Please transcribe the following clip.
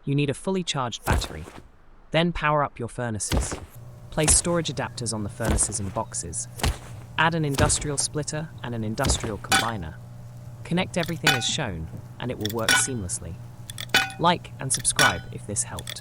You need a fully charged battery. Then power up your furnaces. Place storage adapters on the furnaces and boxes. Add an industrial splitter and an industrial combiner. Connect everything as shown, and it will work seamlessly. Like and subscribe if this helped.